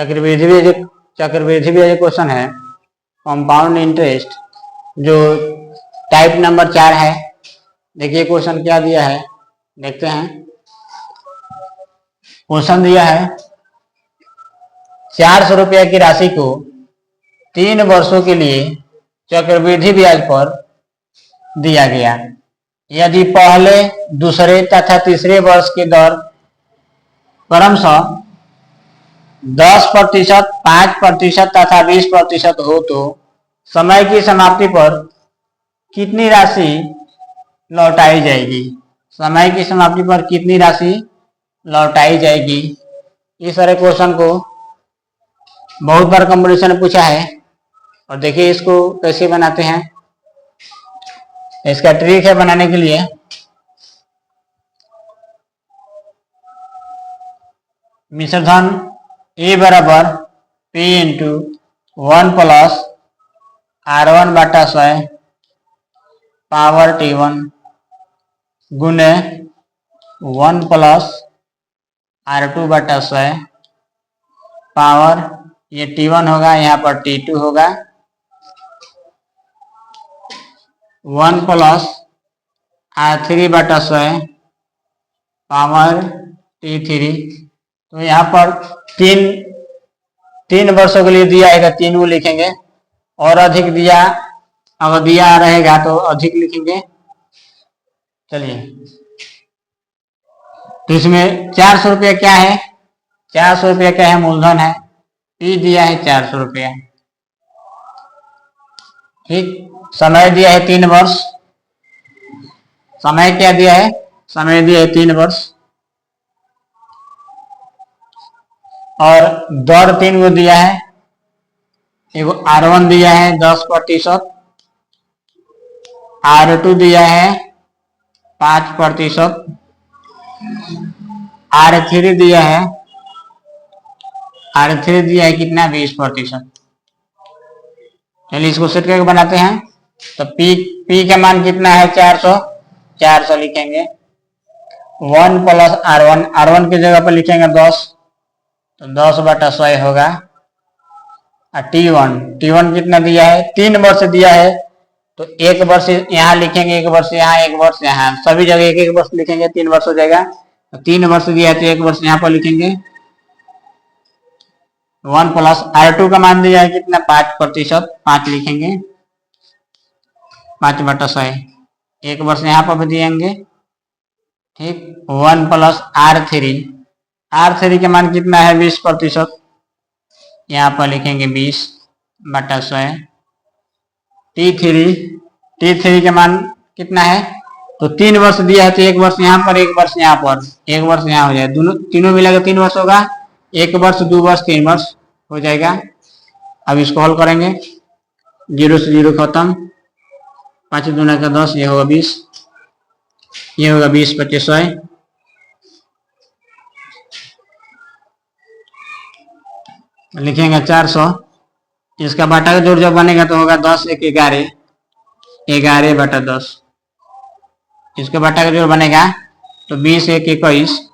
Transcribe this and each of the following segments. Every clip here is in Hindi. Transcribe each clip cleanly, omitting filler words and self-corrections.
चक्रवृद्धि भी एक क्वेश्चन है। कंपाउंड इंटरेस्ट जो टाइप नंबर 4 है। देखिए क्वेश्चन क्या दिया है, देखते हैं। क्वेश्चन दिया है 400 रुपया की राशि को 3 वर्षों के लिए चक्रवृद्धि ब्याज पर दिया गया। यदि पहले, दूसरे तथा तीसरे वर्ष की दर क्रमशः 10%, 5% तथा 20% हो तो समय की समाप्ति पर कितनी राशि लौटाई जाएगी? समय की समाप्ति पर कितनी राशि लौटाई जाएगी? इस सारे क्वेश्चन को बहुत बार कंपटीशन में पूछा है। और देखिए इसको कैसे बनाते हैं। इसका ट्रिक है बनाने के लिए। मिश्र धन ए बराबर P इंटू 1 प्लस R1 बटा 100 पावर T1 गुने 1 प्लस R2 बटा 100 पावर, ये T1 होगा, यहाँ पर T2 होगा, 1 प्लस R3 बटा 100 पावर T3। तो यहाँ पर तीन वर्षों के लिए दिया है तो 3 को लिखेंगे, और अधिक दिया, अगर दिया रहेगा तो अधिक लिखेंगे। चलिए, तो इसमें 400 रुपया क्या है? 400 रुपया क्या है? मूलधन है। P दिया है 400 रुपया। ठीक, समय दिया है 3 वर्ष। समय क्या दिया है? समय दिया है 3 वर्ष, और दर 3 को दिया है। एगो R1 दिया है 10%, R2 दिया है 5%, R3 दिया है, R3 दिया है कितना? 20%। चलिए इसको सेट करके बनाते हैं। तो P का मान कितना है? 400 लिखेंगे। 1 प्लस R1 की जगह पर लिखेंगे 10, तो 10 बटा 100 होगा। T1 कितना दिया है? 3 वर्ष दिया है, तो 1 वर्ष यहाँ लिखेंगे, 1 वर्ष यहाँ, 1 वर्ष यहाँ, सभी जगह 1 वर्ष लिखेंगे, 3 वर्ष हो जाएगा। तो 3 वर्ष दिया है तो 1 वर्ष यहाँ पर लिखेंगे। 1 प्लस R2 का मान दिया है कितना? 5%, 5 लिखेंगे, 5 बटा 100, 1 वर्ष यहाँ पर भी दिएंगे। ठीक, 1 प्लस R3 का मान कितना है? 20%, यहाँ पर लिखेंगे 20 बटा 100। T3 का मान कितना है? तो 3 वर्ष दिया है तो 1 वर्ष यहाँ पर, 1 वर्ष यहाँ पर, 1 वर्ष यहाँ हो जाए, दोनों तीनों मिलाकर 3 वर्ष होगा। 1 वर्ष, 2 वर्ष, 3 वर्ष हो जाएगा। अब इसको हल करेंगे, 0 से 0 खत्म, 5 दूना का 10, ये होगा 20, ये होगा 20 25 100। लिखेंगे 400, इसका बाटा का जोड़ जब बनेगा तो होगा 10 1 11, 11 बटा 10। इसके बाटा का जोड़ बनेगा तो 20 1 21,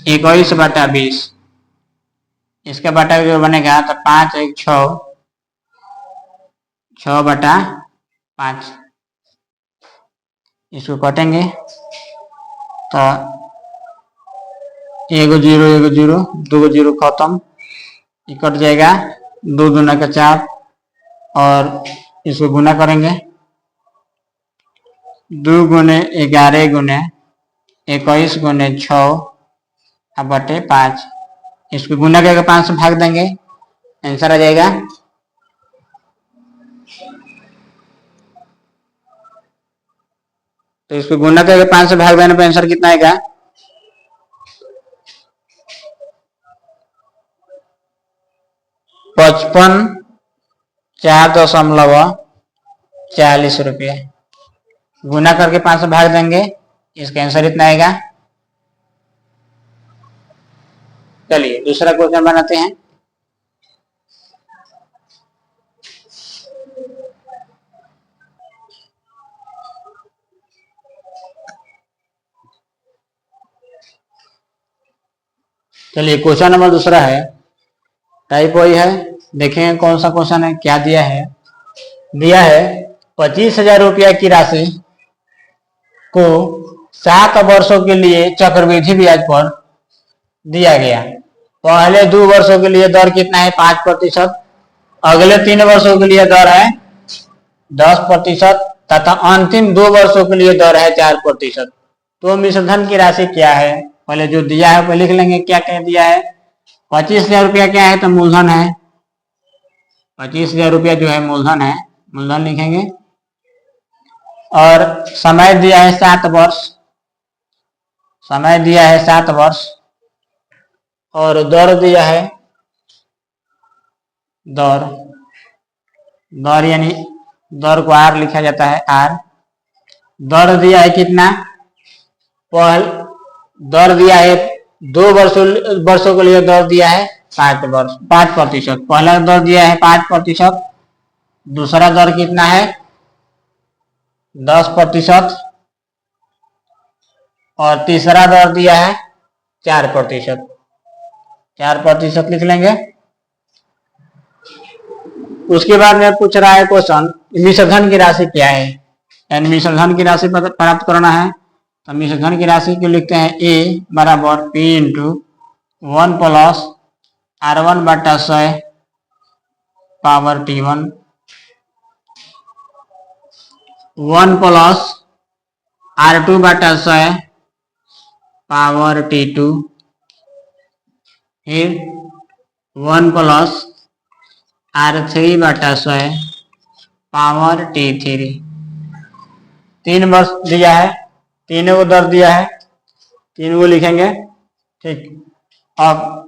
21 बटा 20। इसका बाटा का जोड़ बनेगा तो 5 1 6, 6 बटा 5। इसको काटेंगे तो 1 0 1 0, 2 0 खत्म, कट जाएगा, 2 दूना का 4, और इसको गुना करेंगे, 2 गुने 11 गुने 21 गुने 6 बटे 5। इसको गुना करके 5 से भाग देंगे, आंसर आ जाएगा। तो इसको गुना करके 5 से भाग देने पर आंसर कितना आएगा? 55.40 रुपया। गुना करके 5 से भाग देंगे, इसका आंसर इतना आएगा। चलिए दूसरा क्वेश्चन बनाते हैं। चलिए क्वेश्चन नंबर दूसरा है, टाइप वही है, देखेंगे कौन सा क्वेश्चन है, क्या दिया है। दिया है 25,000 रुपया की राशि को 7 वर्षों के लिए चक्रवृद्धि ब्याज पर दिया गया। पहले 2 वर्षों के लिए दर कितना है 5%, अगले 3 वर्षों के लिए दर है 10% तथा अंतिम 2 वर्षों के लिए दर है 4%। तो मिश्रधन की राशि क्या है, पहले जो दिया है पहले लिख लेंगे क्या क्या दिया है। 25,000 रुपया क्या है, तो मूलधन है, 25,000 रुपया जो है मूलधन है, मूलधन लिखेंगे। और समय दिया है 7 वर्ष, समय दिया है 7 वर्ष। और दर दिया है, दर, दर यानी दर को आर लिखा जाता है, आर। दर दिया है कितना, पहल दर दिया है 2 वर्षों के लिए दर दिया है 5%। पहला दर दिया है 5%, दूसरा दर कितना है 10%, और तीसरा दर दिया है 4%। 4% लिख लेंगे। उसके बाद में पूछ रहा है क्वेश्चन, मिश्रधन की राशि क्या है, यानी मिश्रधन की राशि प्राप्त करना है। तो मिश्रधन की राशि को लिखते हैं ए बराबर P इंटू 1 प्लस R1 बटा 100 पावर T1, 1 प्लस R2 बटा 100 पावर T2, फिर 1 प्लस R3 बटा 100 पावर T3। 3 वर्ष दिया है, तीनों को दर दिया है, तीनों को लिखेंगे। ठीक, अब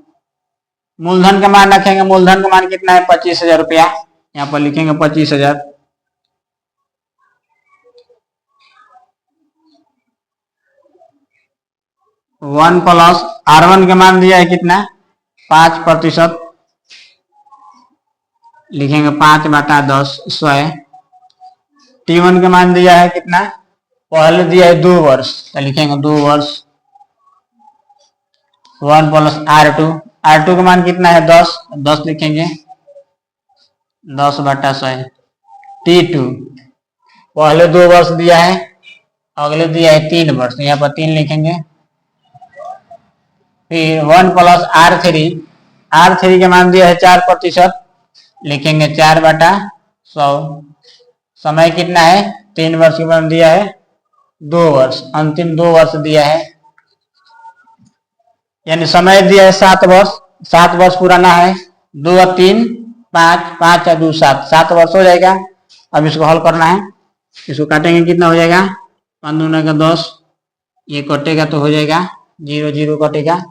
मूलधन का मान रखेंगे, मूलधन का मान कितना है 25,000 रुपया, यहाँ पर लिखेंगे 25,000। वन प्लस R1 का मान दिया है कितना 5%, लिखेंगे 5 बटा 10 100। T1 का मान दिया है कितना, पहले दिया है 2 वर्ष, तो लिखेंगे 2 वर्ष। 1 प्लस R2, R2 का मान कितना है 10, 10 लिखेंगे 10 बटा 100। T2 पहले 2 वर्ष दिया है, अगले दिया है 3 वर्ष, यहाँ पर 3 लिखेंगे। फिर 1 प्लस R3, R3 का मान दिया है 4%, लिखेंगे 4 बटा 100। समय कितना है 3 वर्ष के मान दिया है 2 वर्ष, अंतिम 2 वर्ष दिया है, यानी समय दिया है 7 वर्ष, 7 वर्ष पुराना है, 2 और 3 5, 5 और 2 7, 7 वर्ष हो जाएगा। अब इसको हल करना है, इसको काटेंगे कितना हो जाएगा 5 दूना का 10, ये कटेगा तो हो जाएगा 0 0 कटेगा,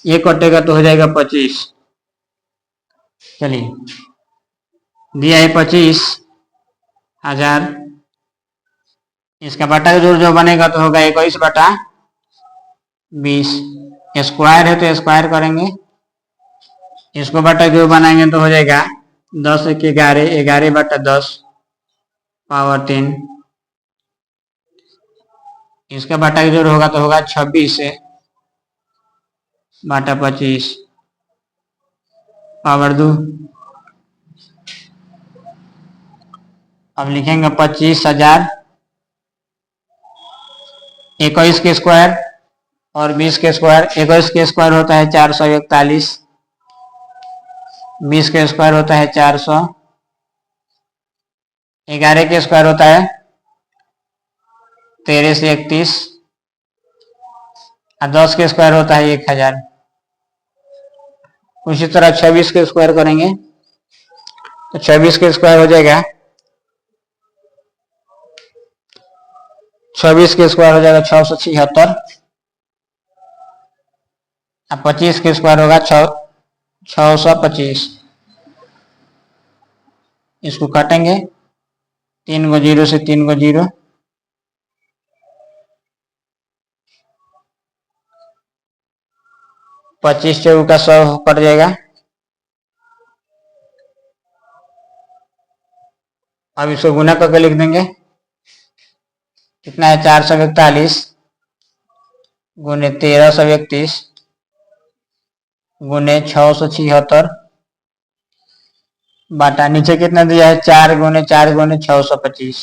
ये कटेगा तो हो जाएगा 25। चलिए दिया है 25,000, इसका बटा जो बनेगा तो होगा 21 बटा 20। स्क्वायर है तो स्क्वायर करेंगे, इसको बटा जो बनाएंगे तो हो जाएगा 10 एक 11, 11 बटा 10 पावर 3। इसका बटा जो होगा तो होगा 26 बटा 25 पावर 2। अब लिखेंगे 25,000, 21 के स्क्वायर और 20 के स्क्वायर। 21 के स्क्वायर होता है 441, 20 के स्क्वायर होता है 400, 11 के स्क्वायर होता है 13 से 31, और 10 के स्क्वायर होता है 1000। उसी तरह 26 के स्क्वायर करेंगे तो 26 के स्क्वायर हो जाएगा, 26 के स्क्वायर हो जाएगा 676, अब 25 के स्क्वायर होगा 625। इसको काटेंगे, 3 को 0 से 3 को 0, 25 चौक का 100 कट जाएगा। अब इसको गुना करके लिख देंगे, कितना है 441 गुने 1331 गुने 676 बाटा नीचे कितना दिया है 4 गुने 4 गुने 625।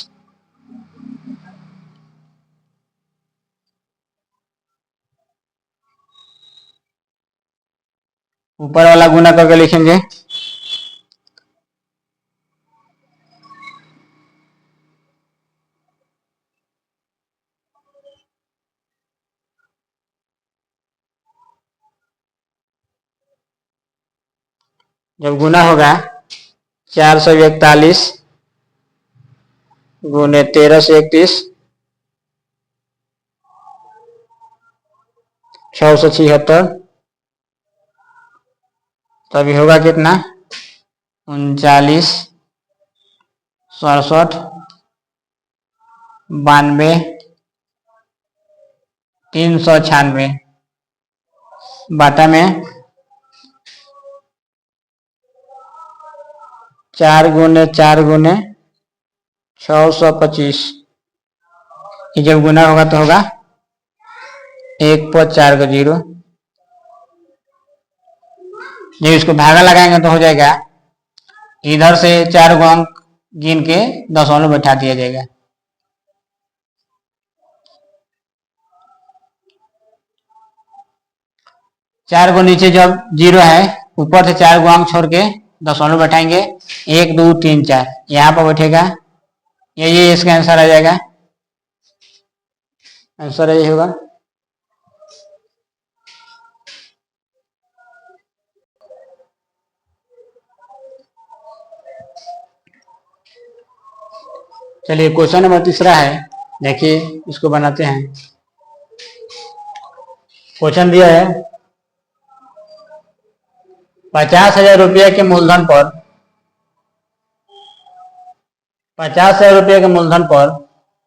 ऊपर वाला गुना करके लिखेंगे। जब गुना होगा 441 गुने 1331 676 तभी होगा कितना 39 67 92 396 बाटा में 4 गुने 4 गुने 625। ये जब गुना होगा तो होगा 1 पर 4 का 0। जब इसको भागा लगाएंगे तो हो जाएगा इधर से 4 को अंक गिन के दशमलव बैठा दिया जाएगा। चार को नीचे जब 0 है ऊपर से 4 को अंक छोड़ के दशमलव बैठाएंगे 1 2 3 4 यहाँ पर बैठेगा। ये इसका आंसर आ जाएगा। आंसर यही होगा। चलिए क्वेश्चन नंबर 3 है, देखिए इसको बनाते हैं। क्वेश्चन दिया है 50,000 रुपये के मूलधन पर 50,000 रुपये के मूलधन पर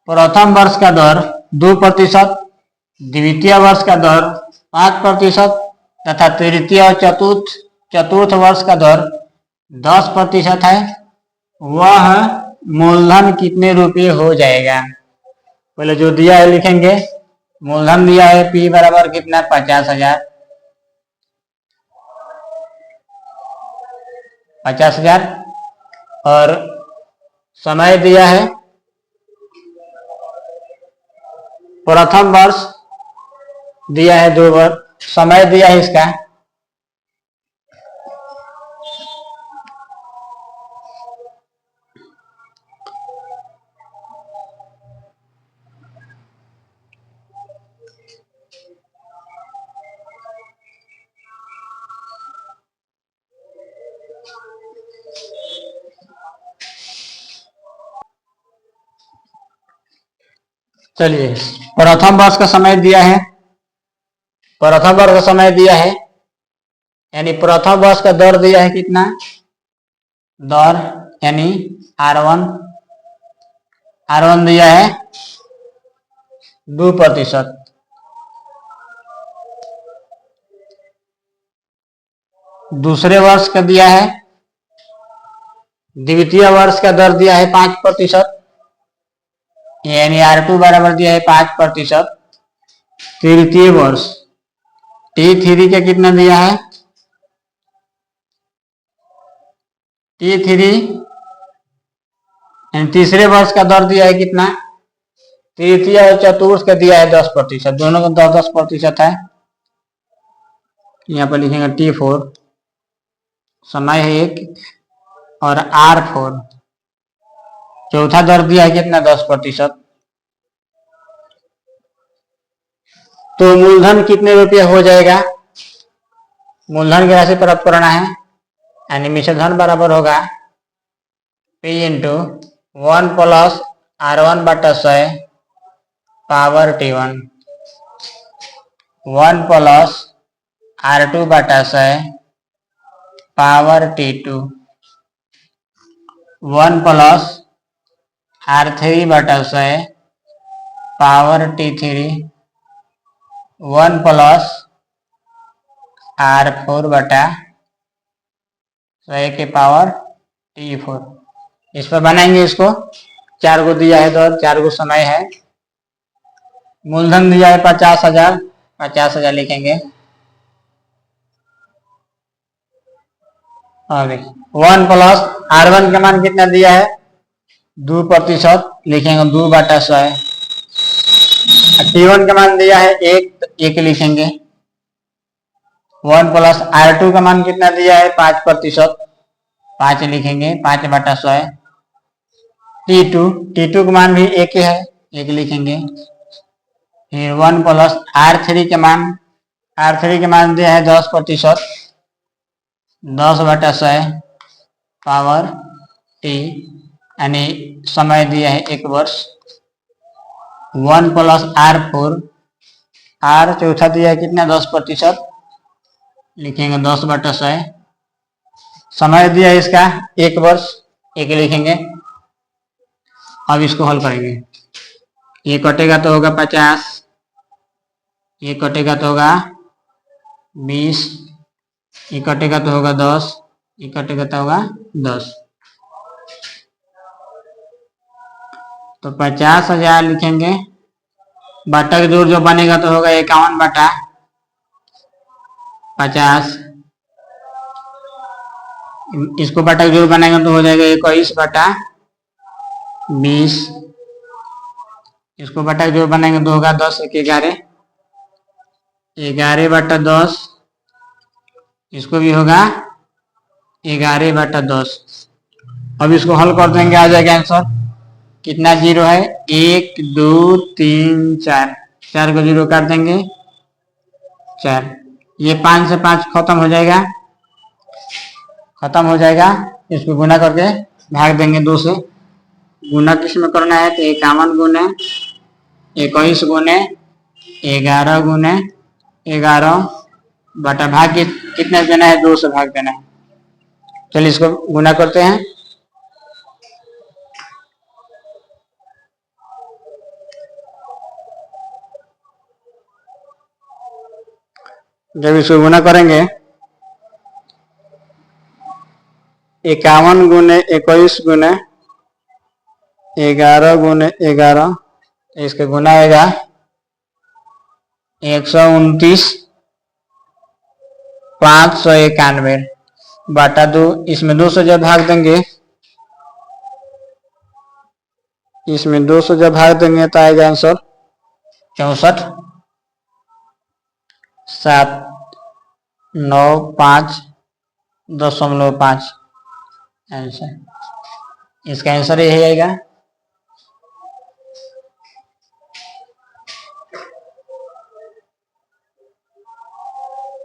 प्रथम वर्ष का दर 2%, द्वितीय वर्ष का दर 5% तथा तृतीय और चतुर्थ वर्ष का दर 10% है। वह मूलधन कितने रुपये हो जाएगा? पहले जो दिया है लिखेंगे। मूलधन दिया है P बराबर कितना 50,000 और समय दिया है प्रथम वर्ष दिया है 2 वर्ष, समय दिया है इसका चलिए प्रथम वर्ष का समय दिया है, प्रथम वर्ष का समय दिया है यानी प्रथम वर्ष का दर दिया है कितना दर यानी R1 दिया है 2%। दूसरे वर्ष का दिया है, द्वितीय वर्ष का दर दिया है 5% यानी R2 बराबर दिया है 5%। तृतीय वर्ष T3 का कितना दिया है T3 यानी तीसरे वर्ष का दर दिया है कितना तृतीय और चतुर्थ का दिया है 10%, दोनों का 10% है। यहाँ पर लिखेंगे T4 समय है 1 और R4 चौथा दर दिया है कितना 10%। तो मूलधन कितने रुपये हो जाएगा? मूलधन की राशि प्राप्त करना है यानी मिश्र धन बराबर होगा P इंटू 1 प्लस R1 बटा 100 पावर T1 1 प्लस R2 बटा 100 पावर T2 1 प्लस R3 बटा 100 पावर T3 1 प्लस R4 बटा 100 के पावर T4। इस पर बनाएंगे इसको। 4 को दिया है तो 4 को समय है। मूलधन दिया है 50,000 लिखेंगे और 1+R1 का मान कितना दिया है 2%, लिखेंगे 2/100। T1 का मान दिया है 1 लिखेंगे। 1+R2 का मान कितना दिया है 5%, 5 लिखेंगे 5/100। T2 का मान भी 1 है, 1 लिखेंगे। फिर 1+R3 के मान, R3 के मान दिया है 10%, 10/100 पावर T, यानी समय दिया है 1 वर्ष। 1+R4, R चौथा दिया है कितना 10%, लिखेंगे 10/100। समय दिया है इसका 1 वर्ष, 1 लिखेंगे। अब इसको हल करेंगे, ये कटेगा तो होगा 50, ये कटेगा तो होगा 20, ये कटेगा तो होगा 10, ये कटेगा तो होगा 10। तो 50,000 लिखेंगे, बटा के जोड़ जो बनेगा तो होगा 51/50। इसको बटा के जोड़ बनेगा तो हो जाएगा 21/20। इसको बटा के जोड़ बनेंगे तो होगा 10 × 11, 11/10। इसको भी होगा 11/10। अब इसको हल कर देंगे, आ जाएगा आंसर कितना, 0 है 1 2 3 4, 4 को 0 काट देंगे 4। ये 5 से 5 खत्म हो जाएगा, इसको गुना करके भाग देंगे 2 से। गुना किस में करना है तो 51 गुने 21 गुने 11 गुने 11 बटा भाग कितने देना है 2 से भाग देना है। चलिए इसको गुना करते हैं। जब इसको गुना करेंगे 51 गुने 21 गुने 11 गुने 11, इसका गुना आएगा 129,591 बटा 2। इसमें 2 से जब भाग देंगे, इसमें 2 से जब भाग देंगे तो आएगा आंसर 64,795.5 आंसर। इसका आंसर यही आएगा।